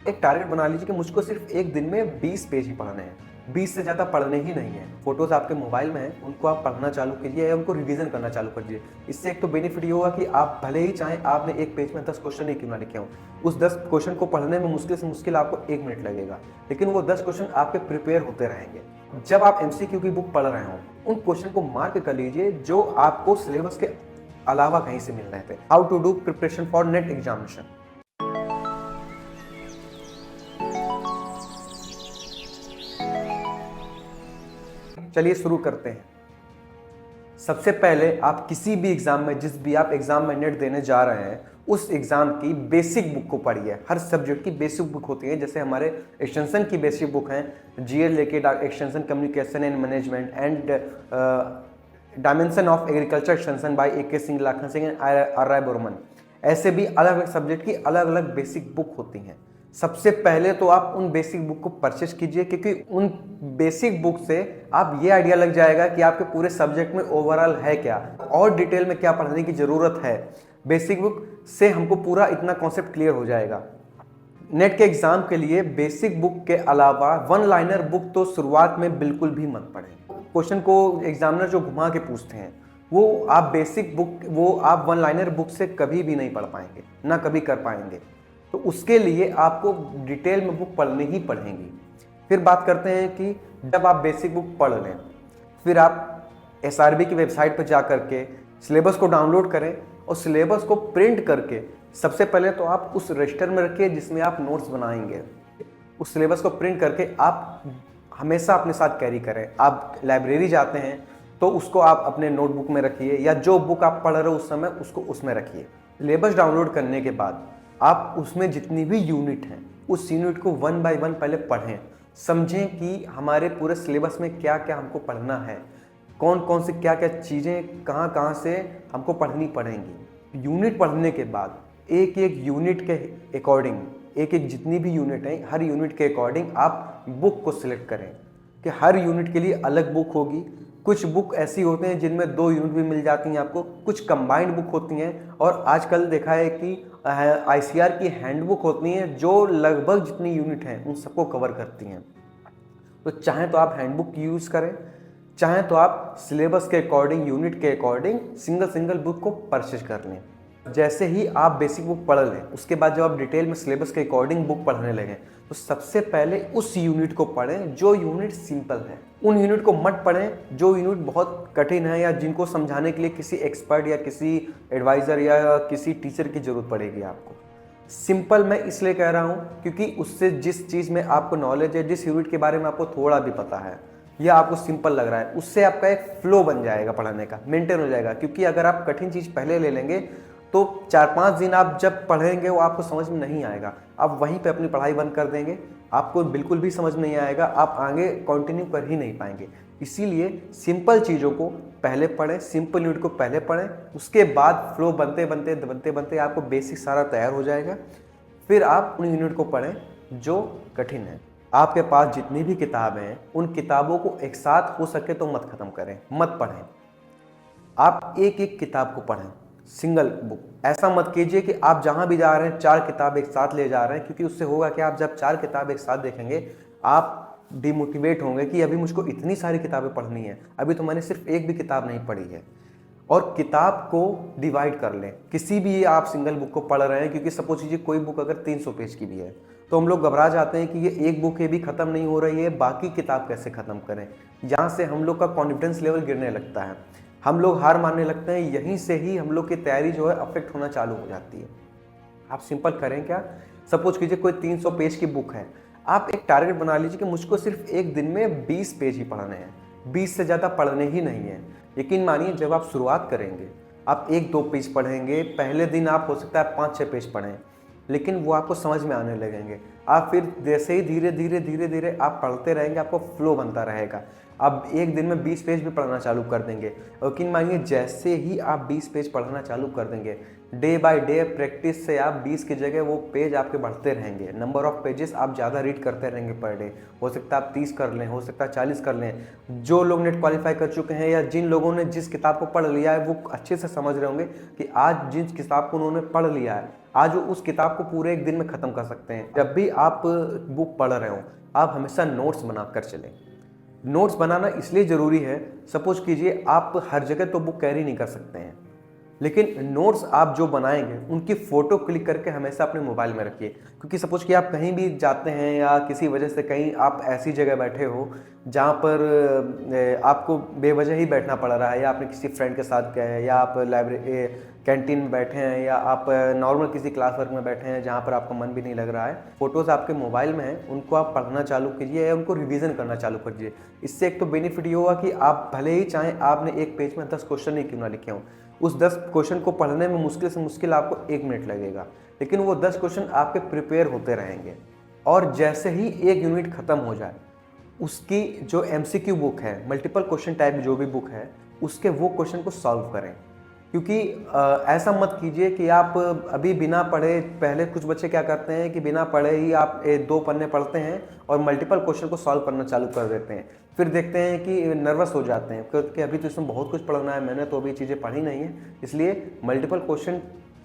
एक टारगेट बना लीजिए कि मुझको सिर्फ एक दिन में 20 पेज ही पढ़ने हैं, 20 से ज़्यादा पढ़ने ही नहीं है। फोटोज़ आपके मोबाइल में हैं, उनको आप पढ़ना चालू कीजिए या उनको रिवीजन करना चालू कीजिए। इससे एक तो बेनिफिट ये होगा कि आप भले ही चाहें आपने एक पेज में 10 क्वेश्चन ही क्यों ना लिखे हों, उस 10 क्वेश्चन को पढ़ने में मुश्किल से मुश्किल आपको 1 मिनट लगेगा, लेकिन वो 10 क्वेश्चन आपके प्रिपेयर होते रहेंगे। जब आप एमसीक्यू की बुक पढ़ रहे हों, उन क्वेश्चन को मार्क कर लीजिए जो आपको सिलेबस के अलावा कहीं से मिल रहे थे। How to do preparation for NET examination. चलिए शुरू करते हैं। सबसे पहले आप किसी भी एग्जाम में, जिस भी आप एग्जाम में नेट देने जा रहे हैं, उस एग्जाम की बेसिक बुक को पढ़िए। हर सब्जेक्ट की बेसिक बुक होती है, जैसे हमारे एक्सटेंशन की बेसिक बुक हैं, जीएल लेके extension communication and management and dimension of agriculture extension by A K Singh, Lakhan Singh and R Rai Burman. ऐसे भी अलग अलग सब्जेक्ट की अलग अलग बेसिक बुक होती हैं। सबसे पहले तो आप उन बेसिक बुक को परचेज कीजिए, क्योंकि उन बेसिक बुक से आप ये आइडिया लग जाएगा कि आपके पूरे सब्जेक्ट में ओवरऑल है क्या और डिटेल में क्या पढ़ने की ज़रूरत है। बेसिक बुक से हमको पूरा इतना कॉन्सेप्ट क्लियर हो जाएगा। नेट के एग्जाम के लिए बेसिक बुक के अलावा वन लाइनर बुक तो शुरुआत में बिल्कुल भी मत पढ़ें। क्वेश्चन को एग्जामिनर जो घुमा के पूछते हैं, वो आप बेसिक बुक, वो आप वन लाइनर बुक से कभी भी नहीं पढ़ पाएंगे, ना कभी कर पाएंगे। तो उसके लिए आपको डिटेल में बुक पढ़नी ही पड़ेगी। फिर बात करते हैं कि जब आप बेसिक बुक पढ़ लें, फिर आप एसआरबी की वेबसाइट पर जा करके सिलेबस को डाउनलोड करें और सिलेबस को प्रिंट करके सबसे पहले तो आप उस रजिस्टर में रखिए जिसमें आप नोट्स बनाएंगे। उस सिलेबस को प्रिंट करके आप हमेशा अपने साथ कैरी करें। आप लाइब्रेरी जाते हैं तो उसको आप अपने नोटबुक में रखिए, या जो बुक आप पढ़ रहे हो उस समय उसको उसमें रखिए। सिलेबस डाउनलोड करने के बाद आप उसमें जितनी भी यूनिट हैं, उस यूनिट को 1 बाय 1 पहले पढ़ें, समझें कि हमारे पूरे सिलेबस में क्या क्या हमको पढ़ना है, कौन कौन से क्या क्या चीज़ें कहाँ कहाँ से हमको पढ़नी पड़ेंगी। यूनिट पढ़ने के बाद एक एक यूनिट के अकॉर्डिंग, एक एक जितनी भी यूनिट हैं, हर यूनिट के अकॉर्डिंग आप बुक को सिलेक्ट करें कि हर यूनिट के लिए अलग बुक होगी। कुछ बुक ऐसी होते हैं जिनमें 2 यूनिट भी मिल जाती हैं आपको, कुछ कंबाइंड बुक होती हैं, और आजकल देखा है कि आईसीआर की हैंडबुक होती हैं जो लगभग जितनी यूनिट हैं उन सबको कवर करती हैं। तो चाहें तो आप हैंडबुक यूज़ करें, चाहें तो आप सिलेबस के अकॉर्डिंग, यूनिट के अकॉर्डिंग सिंगल बुक को परचेज कर लें। जैसे ही आप बेसिक बुक पढ़ लें, उसके बाद जब आप डिटेल में सिलेबस के अकॉर्डिंग बुक पढ़ने लगें, तो सबसे पहले उस यूनिट को पढ़ें जो यूनिट सिंपल है। उन यूनिट को मत पढ़ें जो यूनिट बहुत कठिन है, या जिनको समझाने के लिए किसी एक्सपर्ट या किसी एडवाइज़र या किसी टीचर की ज़रूरत पड़ेगी आपको। सिंपल मैं इसलिए कह रहा हूँ क्योंकि उससे जिस चीज़ में आपको नॉलेज है, जिस यूनिट के बारे में आपको थोड़ा भी पता है या आपको सिंपल लग रहा है, उससे आपका एक फ्लो बन जाएगा, पढ़ने का मेंटेन हो जाएगा। क्योंकि अगर आप कठिन चीज़ पहले ले लेंगे तो 4-5 दिन आप जब पढ़ेंगे वो आपको समझ में नहीं आएगा, आप वहीं पे अपनी पढ़ाई बंद कर देंगे, आपको बिल्कुल भी समझ नहीं आएगा, आप आगे कंटिन्यू कर ही नहीं पाएंगे। इसीलिए सिंपल चीज़ों को पहले पढ़ें, सिंपल यूनिट को पहले पढ़ें, उसके बाद फ्लो बनते बनते आपको बेसिक सारा तैयार हो जाएगा। फिर आप उन यूनिट को पढ़ें जो कठिन है। आपके पास जितनी भी किताबें हैं, उन किताबों को एक साथ हो सके तो मत ख़त्म करें, मत पढ़ें। आप एक एक किताब को पढ़ें, सिंगल बुक। ऐसा मत कीजिए कि आप जहां भी जा रहे हैं 4 किताब एक साथ ले जा रहे हैं, क्योंकि उससे होगा कि आप जब 4 किताब एक साथ देखेंगे आप डिमोटिवेट होंगे कि अभी मुझको इतनी सारी किताबें पढ़नी है, अभी तो मैंने सिर्फ एक भी किताब नहीं पढ़ी है। और किताब को डिवाइड कर लें। किसी भी आप सिंगल बुक को पढ़ रहे हैं, क्योंकि सपोज कीजिए कोई बुक अगर 300 पेज की भी है तो हम लोग घबरा जाते हैं कि ये एक बुक है भी ख़त्म नहीं हो रही है, बाकी किताब कैसे ख़त्म करें। यहाँ से हम लोग का कॉन्फिडेंस लेवल गिरने लगता है, हम लोग हार मानने लगते हैं, यहीं से ही हम लोग की तैयारी जो है अफेक्ट होना चालू हो जाती है। आप सिंपल करें क्या, सपोज कीजिए कोई 300 पेज की बुक है, आप एक टारगेट बना लीजिए कि मुझको सिर्फ एक दिन में 20 पेज ही पढ़ने हैं, 20 से ज़्यादा पढ़ने ही नहीं है। यकीन मानिए जब आप शुरुआत करेंगे आप 1-2 पेज पढ़ेंगे, पहले दिन आप हो सकता है 5-6 पेज पढ़ें, लेकिन वो आपको समझ में आने लगेंगे। आप फिर जैसे ही धीरे धीरे आप पढ़ते रहेंगे, आपको फ्लो बनता रहेगा। आप एक दिन में 20 पेज भी पढ़ना चालू कर देंगे। यकीन मानिए जैसे ही आप 20 पेज पढ़ना चालू कर देंगे, डे बाय डे प्रैक्टिस से आप 20 की जगह वो पेज आपके बढ़ते रहेंगे। नंबर ऑफ पेजेस आप ज़्यादा रीड करते रहेंगे पर डे। हो सकता है आप 30 कर लें, हो सकता है 40 कर लें। जो लोग नेट क्वालिफाई कर चुके हैं या जिन लोगों ने जिस किताब को पढ़ लिया है वो अच्छे से समझ रहे होंगे कि आज जिस किताब को उन्होंने पढ़ लिया है, आज उस किताब को पूरे एक दिन में ख़त्म कर सकते हैं। जब भी आप बुक पढ़ रहे हो, आप हमेशा नोट्स बनाकर चलें। नोट्स बनाना इसलिए ज़रूरी है, सपोज कीजिए आप हर जगह तो बुक कैरी नहीं कर सकते हैं, लेकिन नोट्स आप जो बनाएंगे उनकी फ़ोटो क्लिक करके हमेशा अपने मोबाइल में रखिए। क्योंकि सपोज कि आप कहीं भी जाते हैं या किसी वजह से कहीं आप ऐसी जगह बैठे हो जहाँ पर आपको बेवजह ही बैठना पड़ रहा है, या आपने किसी फ्रेंड के साथ गए हैं, या आप लाइब्रेरी कैंटीन में बैठे हैं, या आप नॉर्मल किसी क्लास वर्क में बैठे हैं जहाँ पर आपका मन भी नहीं लग रहा है, फ़ोटोज़ आपके मोबाइल में हैं, उनको आप पढ़ना चालू कीजिए या उनको रिवीजन करना चालू कीजिए। इससे एक तो बेनिफिट ये होगा कि आप भले ही चाहें आपने एक पेज में 10 क्वेश्चन ही क्यों ना लिखे हों, उस 10 क्वेश्चन को पढ़ने में मुश्किल से मुश्किल आपको 1 मिनट लगेगा, लेकिन वो 10 क्वेश्चन आपके प्रिपेयर होते रहेंगे। और जैसे ही एक यूनिट ख़त्म हो जाए, उसकी जो एमसीक्यू बुक है, मल्टीपल क्वेश्चन टाइप जो भी बुक है, उसके वो क्वेश्चन को सॉल्व करें। क्योंकि ऐसा मत कीजिए कि आप अभी बिना पढ़े, पहले कुछ बच्चे क्या करते हैं कि बिना पढ़े ही आप 2 पन्ने पढ़ते हैं और मल्टीपल क्वेश्चन को सॉल्व करना चालू कर देते हैं। फिर देखते हैं कि नर्वस हो जाते हैं क्योंकि अभी तो इसमें बहुत कुछ पढ़ना है, मैंने तो अभी चीज़ें पढ़ी नहीं है। इसलिए मल्टीपल क्वेश्चन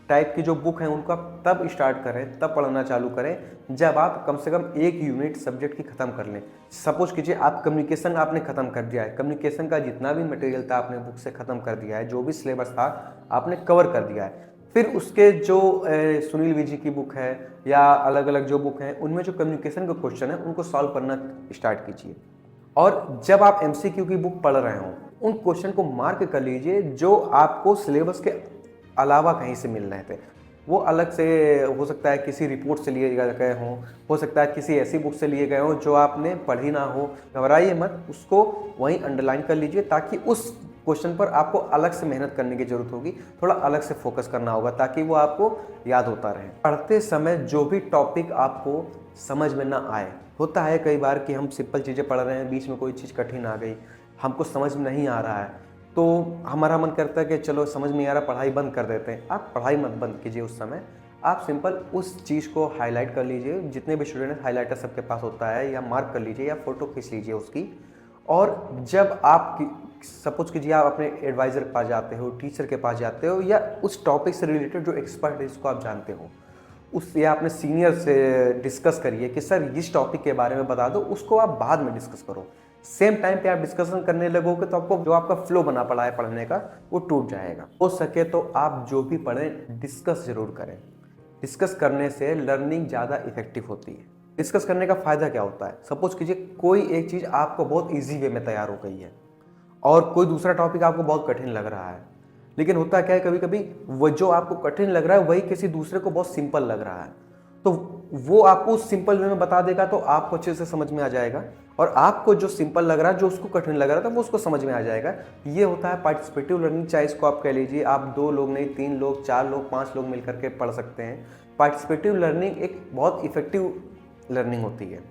टाइप की जो बुक है उनको आप तब स्टार्ट करें, तब पढ़ना चालू करें जब आप कम से कम एक यूनिट सब्जेक्ट की ख़त्म कर लें। सपोज कीजिए आप कम्युनिकेशन आपने ख़त्म कर दिया है, कम्युनिकेशन का जितना भी मटेरियल था आपने बुक से ख़त्म कर दिया है, जो भी सिलेबस था आपने कवर कर दिया है। फिर उसके जो सुनील विजी की बुक है या अलग अलग जो बुक हैं, उनमें जो कम्युनिकेशन के क्वेश्चन है उनको सॉल्व करना स्टार्ट कीजिए। और जब आप एमसीक्यू की बुक पढ़ रहे हों, उन क्वेश्चन को मार्क कर लीजिए जो आपको सिलेबस के अलावा कहीं से मिल रहे थे। वो अलग से हो सकता है किसी रिपोर्ट से लिए गए हों, हो सकता है किसी ऐसी बुक से लिए गए हों जो आपने पढ़ी ना हो। घबराइए मत, उसको वहीं अंडरलाइन कर लीजिए ताकि उस क्वेश्चन पर आपको अलग से मेहनत करने की ज़रूरत होगी, थोड़ा अलग से फोकस करना होगा ताकि वो आपको याद होता रहे। पढ़ते समय जो भी टॉपिक आपको समझ में ना आए, होता है कई बार कि हम सिंपल चीज़ें पढ़ रहे हैं, बीच में कोई चीज़ कठिन आ गई, हमको समझ में नहीं आ रहा है, तो हमारा मन करता है कि चलो समझ में नहीं आ रहा, पढ़ाई बंद कर देते हैं। आप पढ़ाई मत बंद कीजिए उस समय, आप सिंपल उस चीज़ को हाईलाइट कर लीजिए। जितने भी स्टूडेंट हाईलाइटर सबके पास होता है, या मार्क कर लीजिए या फ़ोटो खींच लीजिए उसकी। और जब आप सपोज कीजिए आप अपने एडवाइज़र के पास जाते हो, टीचर के पास जाते हो, या उस टॉपिक से रिलेटेड जो एक्सपर्ट है जिसको आप जानते हो, उस या अपने सीनियर से डिस्कस करिए कि सर इस टॉपिक के बारे में बता दो, उसको आप बाद में डिस्कस करो। सेम टाइम पे आप डिस्कशन करने लगोगे तो आपको जो आपका फ्लो बना पड़ा है पढ़ने का वो टूट जाएगा। हो सके तो आप जो भी पढ़ें डिस्कस जरूर करें। डिस्कस करने से लर्निंग ज़्यादा इफेक्टिव होती है। डिस्कस करने का फ़ायदा क्या होता है, सपोज कीजिए कोई एक चीज़ आपको बहुत ईजी वे में तैयार हो गई है और कोई दूसरा टॉपिक आपको बहुत कठिन लग रहा है, लेकिन होता क्या है कभी कभी वो जो आपको कठिन लग रहा है वही किसी दूसरे को बहुत सिंपल लग रहा है, तो वो आपको उस सिंपल वे में बता देगा तो आपको अच्छे से समझ में आ जाएगा, और आपको जो सिंपल लग रहा है जो उसको कठिन लग रहा था वो उसको समझ में आ जाएगा। ये होता है पार्टिसिपेटिव लर्निंग, चाहे इसको आप कह लीजिए आप 2 लोग नहीं, 3 लोग, 4 लोग, 5 लोग मिलकर के पढ़ सकते हैं। पार्टिसिपेटिव लर्निंग एक बहुत इफेक्टिव लर्निंग होती है।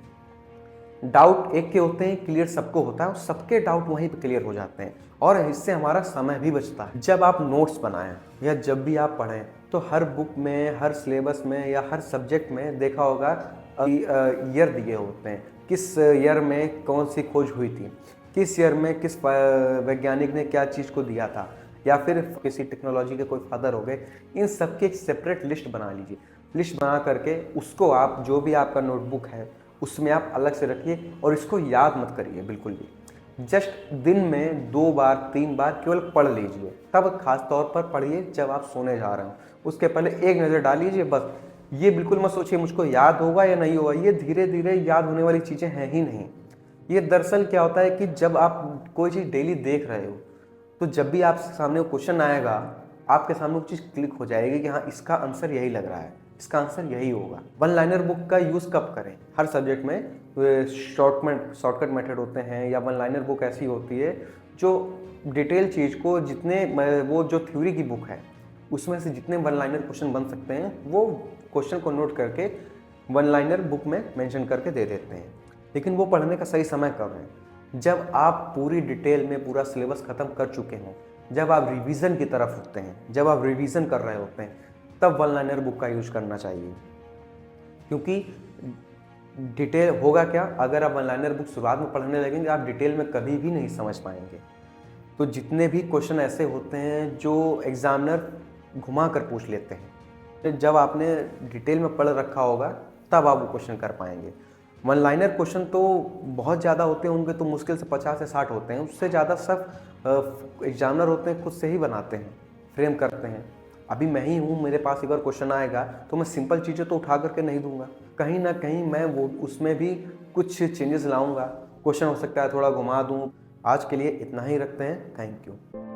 डाउट एक के होते हैं, क्लियर सबको होता है, और सबके डाउट वहीं पे क्लियर हो जाते हैं, और इससे हमारा समय भी बचता है। जब आप नोट्स बनाएं या जब भी आप पढ़ें तो हर बुक में, हर सिलेबस में या हर सब्जेक्ट में देखा होगा ईयर दिए होते हैं, किस ईयर में कौन सी खोज हुई थी, किस ईयर में किस वैज्ञानिक ने क्या चीज़ को दिया था, या फिर किसी टेक्नोलॉजी के कोई फादर हो गए। इन सब की एक सेपरेट लिस्ट बना लीजिए। लिस्ट बना करके उसको आप जो भी आपका नोटबुक है उसमें आप अलग से रखिए, और इसको याद मत करिए बिल्कुल भी। जस्ट दिन में 2 बार 3 बार केवल पढ़ लीजिए, तब खास तौर पर पढ़िए जब आप सोने जा रहे हो। उसके पहले एक नज़र डाल लीजिए बस। ये बिल्कुल मत सोचिए मुझको याद होगा या नहीं होगा, ये धीरे धीरे याद होने वाली चीज़ें हैं ही नहीं। ये दरअसल क्या होता है कि जब आप कोई चीज़ डेली देख रहे हो तो जब भी आपके सामने वो क्वेश्चन आएगा, आपके सामने वो चीज़ क्लिक हो जाएगी कि हाँ इसका आंसर यही लग रहा है, इसका आंसर यही होगा। वन लाइनर बुक का यूज़ कब करें, हर सब्जेक्ट में शॉर्टकट मेथड होते हैं, या वन लाइनर बुक ऐसी होती है जो डिटेल चीज़ को जितने वो जो थ्योरी की बुक है उसमें से जितने वन लाइनर क्वेश्चन बन सकते हैं वो क्वेश्चन को नोट करके वन लाइनर बुक में मेंशन करके दे देते हैं। लेकिन वो पढ़ने का सही समय कब है, जब आप पूरी डिटेल में पूरा सिलेबस ख़त्म कर चुके हों, जब आप रिवीजन की तरफ होते हैं, जब आप रिवीजन कर रहे होते हैं, तब वन लाइनर बुक का यूज करना चाहिए। क्योंकि डिटेल होगा क्या, अगर आप वन लाइनर बुक शुरुआत में पढ़ने लगेंगे आप डिटेल में कभी भी नहीं समझ पाएंगे। तो जितने भी क्वेश्चन ऐसे होते हैं जो एग्जामिनर घुमा कर पूछ लेते हैं, जब आपने डिटेल में पढ़ रखा होगा तब आप वो क्वेश्चन कर पाएंगे। वन लाइनर क्वेश्चन तो बहुत ज़्यादा होते हैं, उनके तो मुश्किल से 50 से 60 होते हैं, उससे ज़्यादा सब एग्जामिनर होते हैं खुद से ही बनाते हैं, फ्रेम करते हैं। अभी मैं ही हूँ, मेरे पास एक बार क्वेश्चन आएगा तो मैं सिंपल चीज़ें तो उठा करके नहीं दूंगा, कहीं ना कहीं मैं वो उसमें भी कुछ चेंजेस लाऊंगा। क्वेश्चन हो सकता है थोड़ा घुमा दूँ। आज के लिए इतना ही रखते हैं। Thank you.